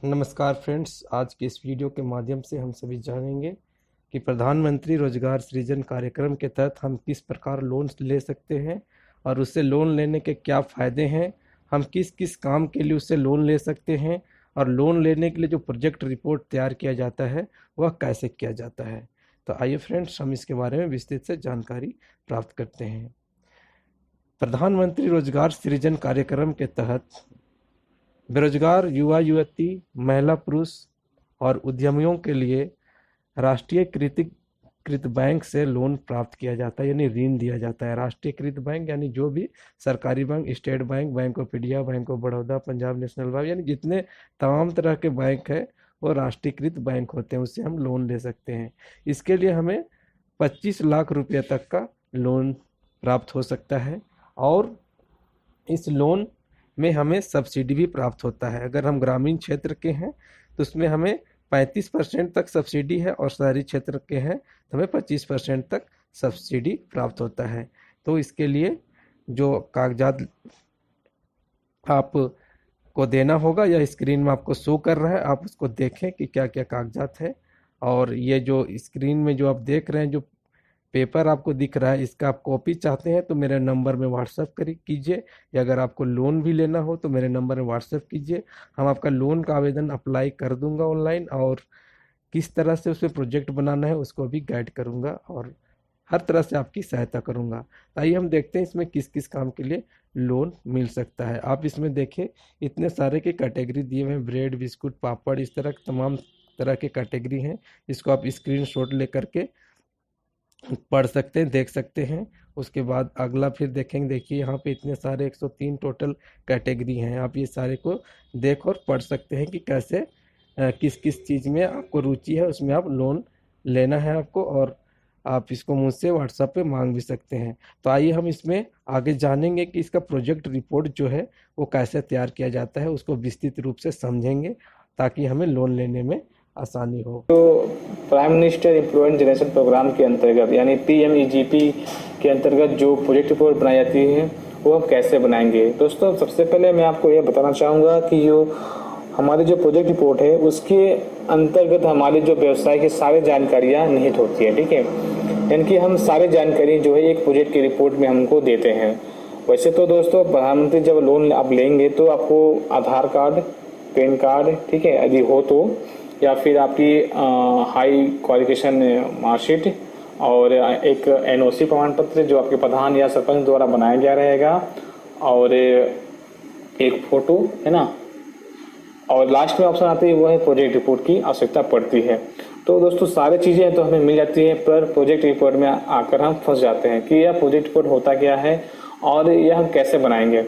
नमस्कार फ्रेंड्स, आज के इस वीडियो के माध्यम से हम सभी जानेंगे कि प्रधानमंत्री रोजगार सृजन कार्यक्रम के तहत हम किस प्रकार लोन ले सकते हैं और उससे लोन लेने के क्या फ़ायदे हैं। हम किस किस काम के लिए उससे लोन ले सकते हैं और लोन लेने के लिए जो प्रोजेक्ट रिपोर्ट तैयार किया जाता है वह कैसे किया जाता है। तो आइए फ्रेंड्स, हम इसके बारे में विस्तृत से जानकारी प्राप्त करते हैं। प्रधानमंत्री रोजगार सृजन कार्यक्रम के तहत बेरोजगार युवा युवती, महिला पुरुष और उद्यमियों के लिए राष्ट्रीय कृत बैंक से लोन प्राप्त किया जाता है, यानी ऋण दिया जाता है। राष्ट्रीय कृत बैंक यानी जो भी सरकारी bank, state bank, bank of India, bank of Baroda, Punjab national bank, यानी जितने तमाम तरह के बैंक है वो राष्ट्रीयकृत बैंक होते हैं, उससे हम लोन ले सकते हैं। इसके लिए हमें 25 लाख रुपये तक का लोन प्राप्त हो सकता है और इस लोन में हमें सब्सिडी भी प्राप्त होता है। अगर हम ग्रामीण क्षेत्र के हैं तो उसमें हमें 35% तक सब्सिडी है और शहरी क्षेत्र के हैं तो हमें 25% तक सब्सिडी प्राप्त होता है। तो इसके लिए जो कागजात आपको देना होगा या स्क्रीन में आपको शो कर रहा है, आप उसको देखें कि क्या क्या कागजात है। और ये जो स्क्रीन में जो आप देख रहे हैं, जो पेपर आपको दिख रहा है, इसका आप कॉपी चाहते हैं तो मेरे नंबर में व्हाट्सएप कीजिए, या अगर आपको लोन भी लेना हो तो मेरे नंबर में व्हाट्सएप कीजिए। हम आपका लोन का आवेदन अप्लाई कर दूंगा ऑनलाइन, और किस तरह से उसमें प्रोजेक्ट बनाना है उसको भी गाइड करूंगा और हर तरह से आपकी सहायता करूंगा। आइए हम देखते हैं इसमें किस किस काम के लिए लोन मिल सकता है। आप इसमें देखें, इतने सारे के कैटेगरी दिए हुए हैं, ब्रेड, बिस्कुट, पापड़, इस तरह तमाम तरह के कैटेगरी हैं। इसको आप स्क्रीनशॉट ले करके पढ़ सकते हैं, देख सकते हैं। उसके बाद अगला फिर देखेंगे, देखिए यहाँ पे इतने सारे 103 टोटल कैटेगरी हैं। आप ये सारे को देख और पढ़ सकते हैं कि कैसे किस किस चीज़ में आपको रुचि है, उसमें आप लोन लेना है आपको, और आप इसको मुझसे व्हाट्सएप पे मांग भी सकते हैं। तो आइए हम इसमें आगे जानेंगे कि इसका प्रोजेक्ट रिपोर्ट जो है वो कैसे तैयार किया जाता है, उसको विस्तृत रूप से समझेंगे ताकि हमें लोन लेने में आसानी हो। तो prime minister employment generation programme के अंतर्गत यानी PMEGP के अंतर्गत जो प्रोजेक्ट रिपोर्ट बनाई जाती है वो हम कैसे बनाएंगे। दोस्तों, सबसे पहले मैं आपको ये बताना चाहूँगा कि जो हमारी जो प्रोजेक्ट रिपोर्ट है उसके अंतर्गत हमारी जो व्यवसाय की सारी जानकारियाँ निहित होती है। ठीक है, यानी कि हम सारी जानकारी जो है एक प्रोजेक्ट की रिपोर्ट में हमको देते हैं। वैसे तो दोस्तों, प्रधानमंत्री जब लोन आप लेंगे तो आपको आधार कार्ड, पैन कार्ड, ठीक है, यदि हो तो, या फिर आपकी हाई क्वालिफिकेशन मार्कशीट और एक NOC प्रमाण पत्र जो आपके प्रधान या सरपंच द्वारा बनाया गया रहेगा, और एक फोटो है ना, और लास्ट में ऑप्शन आती है वो है प्रोजेक्ट रिपोर्ट की आवश्यकता पड़ती है। तो दोस्तों, सारी चीज़ें तो हमें मिल जाती है, पर प्रोजेक्ट रिपोर्ट में आकर हम फंस जाते हैं कि यह प्रोजेक्ट रिपोर्ट होता क्या है और यह हम कैसे बनाएंगे।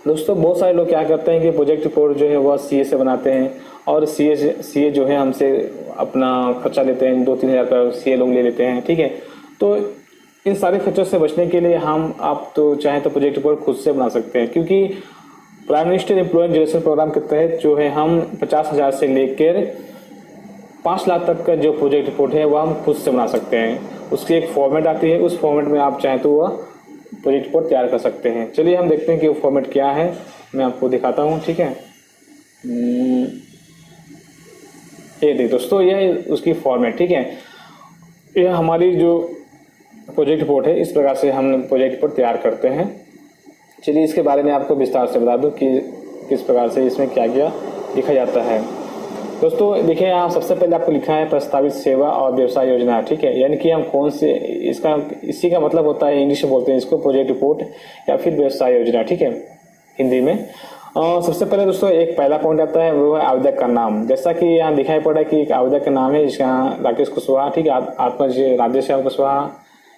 दोस्तों, बहुत सारे लोग क्या करते हैं कि प्रोजेक्ट रिपोर्ट जो है वह CA से बनाते हैं, और CA जो है हमसे अपना खर्चा लेते हैं, 2-3 हज़ार रुपये CA लोग ले लेते हैं। ठीक है, तो इन सारे खर्चों से बचने के लिए आप तो चाहें तो प्रोजेक्ट रिपोर्ट खुद से बना सकते हैं, क्योंकि prime minister employment generation programme के तहत जो है हम 50,000 से लेकर 5 लाख तक का जो प्रोजेक्ट रिपोर्ट है वह हम खुद से बना सकते हैं। उसकी एक फॉर्मेट आती है, उस फॉर्मेट में आप चाहें तो वह प्रोजेक्ट रिपोर्ट तैयार कर सकते हैं। चलिए हम देखते हैं कि वो फॉर्मेट क्या है, मैं आपको दिखाता हूँ। ठीक है, ये देखिए दोस्तों, यह उसकी फॉर्मेट। ठीक है, यह हमारी जो प्रोजेक्ट रिपोर्ट है, इस प्रकार से हम प्रोजेक्ट रिपोर्ट तैयार करते हैं। चलिए इसके बारे में आपको विस्तार से बता दूं कि किस प्रकार से इसमें क्या क्या लिखा जाता है। दोस्तों देखिए, यहाँ सबसे पहले आपको लिखा है प्रस्तावित सेवा और व्यवसाय योजना। ठीक है, यानी कि हम कौन से, इसी का मतलब होता है, इंग्लिश में बोलते हैं इसको प्रोजेक्ट रिपोर्ट या फिर व्यवसाय योजना। ठीक है, हिंदी में। सबसे पहले दोस्तों एक पहला पॉइंट आता है, वो है आवेदक का नाम। जैसा कि यहाँ दिखाई पड़ा कि एक आवेदक का नाम है, जिसका यहाँ राकेश कुशवाहा, ठीक है, आत्मज राधेश्याम कुशवाहा,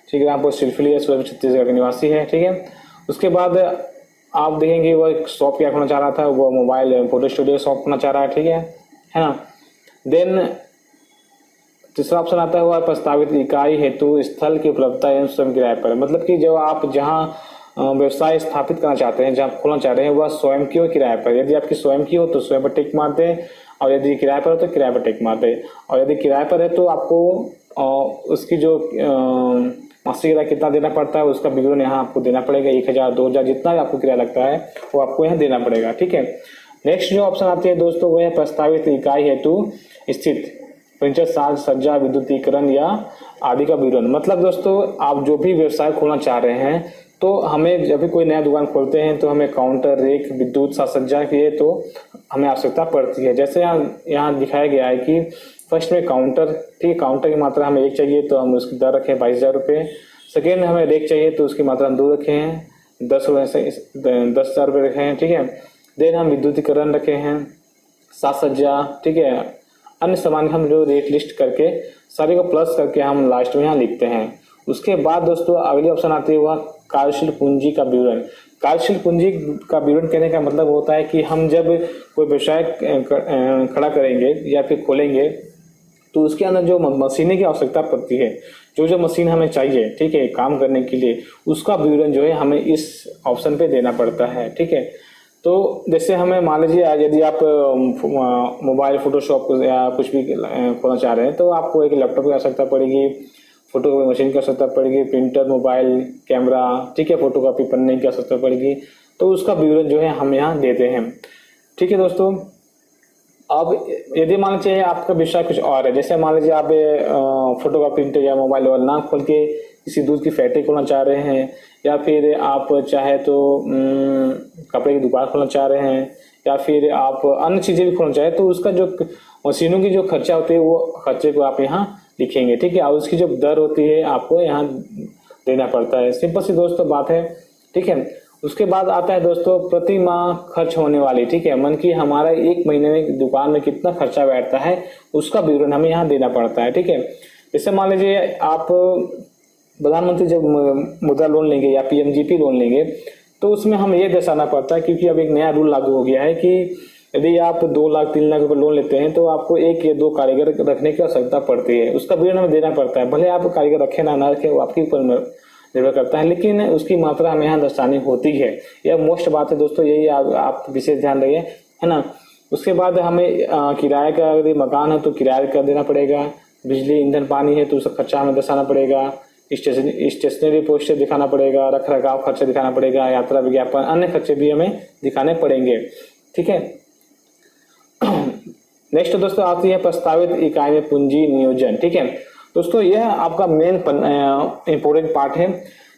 ठीक है, आपको सिलफिली छत्तीसगढ़ का निवासी है। ठीक है, उसके बाद आप देखेंगे वो एक शॉप क्या खोलना चाह रहा था, वो मोबाइल फोटो स्टूडियो शॉप खोलना चाह रहा है। ठीक है ना। देन तीसरा ऑप्शन आता है वो प्रस्तावित इकाई हेतु स्थल की उपलब्धता एवं स्वयं किराए पर। मतलब कि जब आप जहाँ व्यवसाय स्थापित करना चाहते हैं, जहाँ खोलना चाह रहे हैं, वह स्वयं की हो किराए पर। यदि आपकी स्वयं की हो तो स्वयं पर टिक मार दें, और यदि किराए पर हो तो किराए पर टिक मार दें। और यदि किराए पर है तो आपको उसकी जो मासिक किराया कितना देना पड़ता है उसका विवरण यहाँ आपको देना पड़ेगा। 1,000, 2,000 जितना भी आपको किराया लगता है वो आपको यहाँ देना पड़ेगा। ठीक है, नेक्स्ट जो ऑप्शन आती है दोस्तों वो है प्रस्तावित इकाई हेतु स्थित फर्नीचर साज सज्जा विद्युतीकरण या आदि का विवरण। मतलब दोस्तों आप जो भी व्यवसाय खोलना चाह रहे हैं तो हमें जब भी कोई नया दुकान खोलते हैं तो हमें काउंटर रेक विद्युत साज सज्जा की तो हमें आवश्यकता पड़ती है। जैसे यहाँ दिखाया गया है कि फर्स्ट में काउंटर, ठीक है, काउंटर की मात्रा हमें एक चाहिए तो हम उसकी दर रखें 22,000 रुपये। सेकेंड हमें रेक चाहिए तो उसकी मात्रा हम 2 रखे हैं 10,000 रुपये रखे हैं, ठीक है। देन हम विद्युतीकरण रखे हैं, साज सज्जा, ठीक है, अन्य सामान हम जो रेट लिस्ट करके सारे को प्लस करके हम लास्ट में यहाँ लिखते हैं। उसके बाद दोस्तों अगली ऑप्शन आती है वह कार्यशील पूंजी का विवरण। कार्यशील पूंजी का विवरण कहने का मतलब होता है कि हम जब कोई व्यवसाय खड़ा करेंगे या फिर खोलेंगे तो उसके अंदर जो मशीनें की आवश्यकता पड़ती है, जो मशीन हमें चाहिए, ठीक है, काम करने के लिए, उसका विवरण जो है हमें इस ऑप्शन पे देना पड़ता है, ठीक है। तो जैसे हमें मान लीजिए यदि आप मोबाइल फोटोशॉप या कुछ भी खोलना चाह रहे हैं तो आपको एक लैपटॉप की आवश्यकता पड़ेगी, फोटोकॉपी मशीन की आवश्यकता पड़ेगी, प्रिंटर, मोबाइल, कैमरा, ठीक है, फोटोकॉपी पन्ने की आवश्यकता पड़ेगी। तो उसका विवरण जो है हम यहाँ देते हैं, ठीक है दोस्तों। अब यदि मान लीजिए आपका विषय कुछ और है, जैसे मान लीजिए आप फोटोकॉपी प्रिंटर या मोबाइल और ना खोल के किसी दूध की फैक्ट्री खोलना चाह रहे हैं, या फिर आप चाहे तो कपड़े की दुकान खोलना चाह रहे हैं, या फिर आप अन्य चीज़ें भी खोलना चाहे तो उसका जो मशीनों की जो खर्चा होती है वो खर्चे को आप यहाँ लिखेंगे, ठीक है, और उसकी जो दर होती है आपको यहाँ देना पड़ता है। सिंपल सी दोस्तों बात है, ठीक है। उसके बाद आता है दोस्तों प्रति माह खर्च होने वाली, ठीक है, मन की हमारा एक महीने में दुकान में कितना खर्चा बैठता है उसका विवरण हमें यहाँ देना पड़ता है, ठीक है। जैसे मान लीजिए आप प्रधानमंत्री जब मुद्रा लोन लेंगे या पीएमजीपी लोन लेंगे तो उसमें हमें ये दर्शाना पड़ता है, क्योंकि अब एक नया रूल लागू हो गया है कि यदि आप 2 लाख 3 लाख रुपए लोन लेते हैं तो आपको 1 या 2 कारीगर रखने की आवश्यकता पड़ती है, उसका विवरण हमें देना पड़ता है। भले आप कारीगर रखें ना रखें वो आपके ऊपर निर्भर करता है, लेकिन उसकी मात्रा हमें यहाँ दर्शानी होती है। यह मोस्ट बात है दोस्तों, यही आप विशेष ध्यान रखिए, है ना। उसके बाद हमें किराए का, यदि मकान है तो किराया कर देना पड़ेगा, बिजली ईंधन पानी है तो उसका खर्चा हमें दर्शाना पड़ेगा, स्टेशनरी पोस्टर दिखाना पड़ेगा, रख रखाव खर्चे दिखाना पड़ेगा, यात्रा विज्ञापन अन्य खर्चे भी हमें दिखाने पड़ेंगे, ठीक है। नेक्स्ट दोस्तों आती है प्रस्तावित इकाई में पूंजी नियोजन, ठीक है दोस्तों। यह आपका मेन इंपोर्टेंट पार्ट है।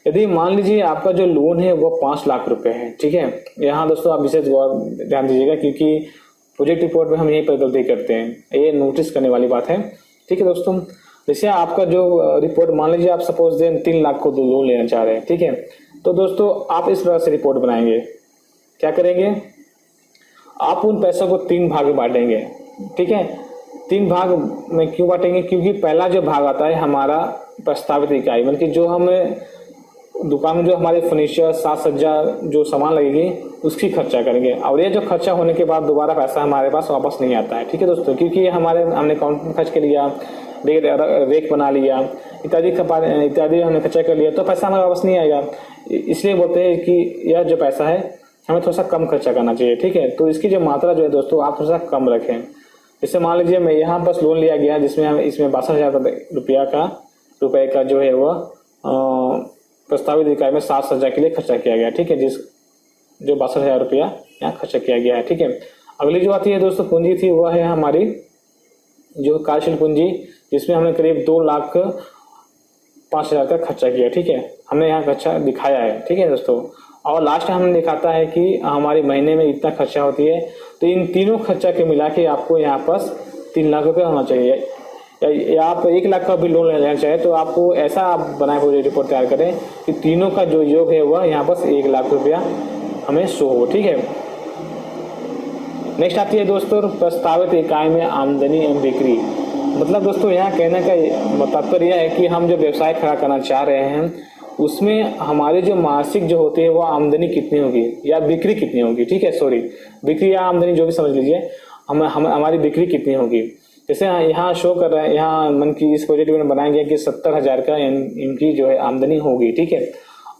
यदि मान लीजिए आपका जो लोन है वो 5 लाख रुपए है, ठीक है, यहाँ दोस्तों आप विशेष ध्यान दीजिएगा क्योंकि प्रोजेक्ट रिपोर्ट में हम यही पर गलती करते हैं, ये नोटिस करने वाली बात है, ठीक है दोस्तों। जैसे आपका जो रिपोर्ट मान लीजिए आप सपोज दें 3 लाख को लोन लेना चाह रहे हैं, ठीक है, तो दोस्तों आप इस तरह से रिपोर्ट बनाएंगे। क्या करेंगे, आप उन पैसों को 3 भाग में बांटेंगे, ठीक है। 3 भाग में क्यों बांटेंगे, क्योंकि पहला जो भाग आता है हमारा प्रस्तावित इकाई, मतलब कि जो हमें दुकान में जो हमारे फर्नीचर साज सज्जा जो सामान लगेगी उसकी खर्चा करेंगे, और ये जो खर्चा होने के बाद दोबारा पैसा हमारे पास वापस नहीं आता है, ठीक है दोस्तों, क्योंकि हमने काउंटर में खर्च कर लिया, रेक बना लिया, इत्यादि हमने खर्चा कर लिया तो पैसा हमें वापस नहीं आएगा। इसलिए बोलते हैं कि यह जो पैसा है हमें थोड़ा सा कम खर्चा करना चाहिए, ठीक है। तो इसकी जो मात्रा जो है दोस्तों आप थोड़ा सा कम रखें। जैसे मान लीजिए मैं यहाँ बस लोन लिया गया जिसमें हम इसमें 62,000 रुपये का जो है वह प्रस्तावित इकाई में साज सज्जा के लिए खर्चा किया गया, ठीक है, जो 62,000 रुपया यहाँ खर्चा किया गया है, ठीक है। अगली जो आती है दोस्तों पूंजी थी वह है हमारी जो कार्यशील पूंजी, जिसमें हमने करीब 2,05,000 का खर्चा किया, ठीक है, हमने यहाँ खर्चा दिखाया है, ठीक है दोस्तों। और लास्ट हमने दिखाता है कि हमारे महीने में इतना खर्चा होती है, तो इन तीनों खर्चा के मिला के आपको यहाँ पास 3 लाख रुपये होना चाहिए, या आप 1 लाख का भी लोन लेना चाहे तो आपको ऐसा आप बनाए हुए रिपोर्ट तैयार करें कि तीनों का जो योग है वह यहाँ पास 1 लाख रुपया हमें शो हो, ठीक है। नेक्स्ट आती है दोस्तों प्रस्तावित इकाई में आमदनी एवं बिक्री। मतलब दोस्तों यहाँ कहने का तात्पर्य यह है कि हम जो व्यवसाय खड़ा करना चाह रहे हैं उसमें हमारी जो मासिक जो होती है वो आमदनी कितनी होगी या बिक्री कितनी होगी, ठीक है, सॉरी बिक्री या आमदनी जो भी समझ लीजिए, हमारी बिक्री कितनी होगी। जैसे यहाँ शो कर रहा है, यहाँ मन की इस प्रोजेक्ट में बनाया गया कि 70,000 का इनकी जो है आमदनी होगी, ठीक है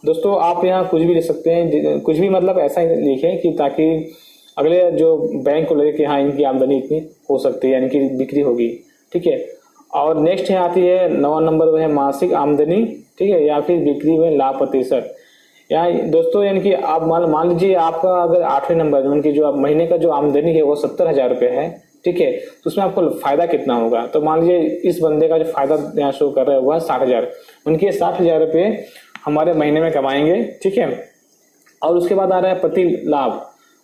दोस्तों। आप यहाँ कुछ भी लिख सकते हैं, कुछ भी मतलब ऐसा ही लिखें कि ताकि अगले जो बैंक को लगे कि हाँ इनकी आमदनी इतनी हो सकती है, इनकी बिक्री होगी, ठीक है। और नेक्स्ट है आती है 9 नंबर, वह है मासिक आमदनी, ठीक है, या फिर बिक्री में लाभ प्रतिशत। या दोस्तों यानी कि आप मान लीजिए आपका अगर 8वें नंबर यानी कि जो आप महीने का जो आमदनी है वो 70,000 रुपये है, ठीक है, तो उसमें आपको फायदा कितना होगा। तो मान लीजिए इस बंदे का जो फायदा यहाँ शो कर रहा है वो है 60,000, उनके 60,000 रुपये हमारे महीने में कमाएंगे, ठीक है। और उसके बाद आ रहा है प्रति लाभ,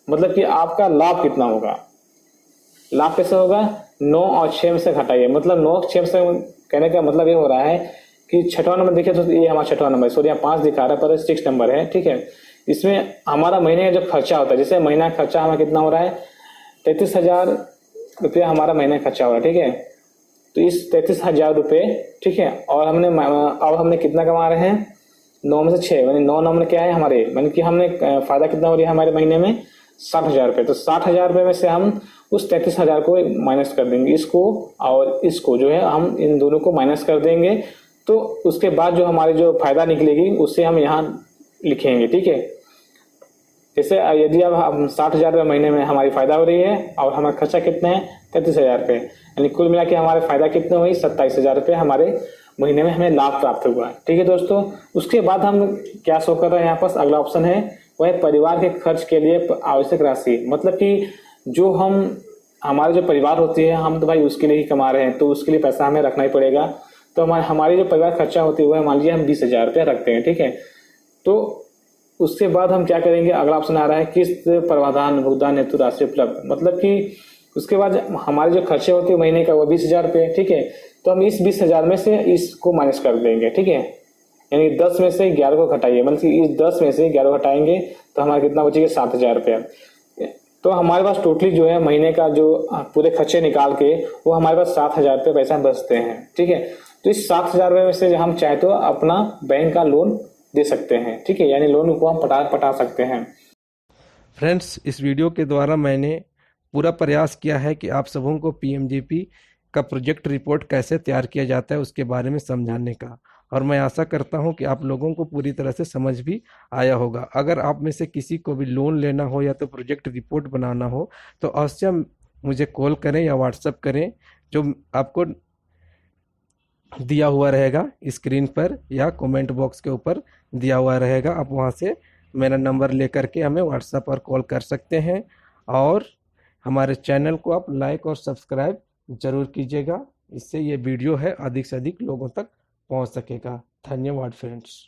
मतलब कि आपका लाभ कितना होगा। लाभ कैसे होगा, 9 और 6 में से घटाइए, मतलब 9 6 से कहने का मतलब ये हो रहा है कि 6वां नंबर देखिए, तो ये हमारा 6वां नंबर, सॉरी यहाँ 5 दिखा रहा है पर 6 नंबर है, ठीक है। इसमें हमारा महीने का जो खर्चा होता है, जैसे महीना खर्चा हमारा कितना हो रहा है, 33,000 रुपये हमारा महीना खर्चा हो रहा है, ठीक है। तो इस 33,000 रुपये, ठीक है, और हमने कितना कमा रहे हैं, 9 में से 6, यानी 9 नंबर क्या है हमारे, यानी कि हमने फायदा कितना हो रहा है हमारे महीने में 60,000 रुपये। तो 60,000 रुपये में से हम उस 33,000 को माइनस कर देंगे, इसको और इसको जो है हम इन दोनों को माइनस कर देंगे। तो उसके बाद जो हमारी जो फायदा निकलेगी उससे हम यहाँ लिखेंगे, ठीक है। जैसे यदि अब हम 60,000 रुपये महीने में हमारी फायदा हो रही है और हमारा खर्चा कितना है 33,000 रुपये, यानी कुल मिला के हमारे फायदा कितना हुई 27,000 रुपये हमारे महीने में हमें लाभ प्राप्त हुआ, ठीक है दोस्तों। उसके बाद हम क्या शो कर रहे हैं यहाँ पर, अगला ऑप्शन है वह परिवार के खर्च के लिए आवश्यक राशि, मतलब कि जो हमारे जो परिवार होती है, हम तो भाई उसके लिए ही कमा रहे हैं, तो उसके लिए पैसा हमें रखना ही पड़ेगा। तो हमारी जो परिवार खर्चा होती है वह मान लीजिए हम 20,000 रुपये रखते हैं, ठीक है। तो उसके बाद हम क्या करेंगे, अगला ऑप्शन आ रहा है किस्त प्रावधान भुगतान हेतु राशि उपलब्ध, मतलब कि उसके बाद हमारे जो खर्चे होते हैं महीने का वो 20,000 रुपये, ठीक है। तो हम इस 20,000 में से इसको माइनस कर देंगे, ठीक है, यानी 10 में से 11 को घटाइए, मतलब कि इस 10 में से 11 घटाएंगे तो हमारा कितना बचेगा 7,000 रुपये। तो हमारे पास टोटली जो है महीने का जो पूरे खर्चे निकाल के वो हमारे पास 7,000 रुपये पैसा बचते हैं, ठीक है। तो इस 7,000 रुपये में से हम चाहे तो अपना बैंक का लोन दे सकते हैं, ठीक है, यानी लोन को हम पटा सकते हैं। फ्रेंड्स, इस वीडियो के द्वारा मैंने पूरा प्रयास किया है कि आप सबों को पीएमजीपी का प्रोजेक्ट रिपोर्ट कैसे तैयार किया जाता है उसके बारे में समझाने का, और मैं आशा करता हूं कि आप लोगों को पूरी तरह से समझ भी आया होगा। अगर आप में से किसी को भी लोन लेना हो या तो प्रोजेक्ट रिपोर्ट बनाना हो तो अवश्य मुझे कॉल करें या व्हाट्सएप करें, जो आपको दिया हुआ रहेगा स्क्रीन पर या कमेंट बॉक्स के ऊपर दिया हुआ रहेगा। आप वहां से मेरा नंबर लेकर के हमें व्हाट्सएप पर कॉल कर सकते हैं, और हमारे चैनल को आप लाइक और सब्सक्राइब जरूर कीजिएगा, इससे ये वीडियो है अधिक से अधिक लोगों तक पहुंच सकेगा। धन्यवाद फ्रेंड्स।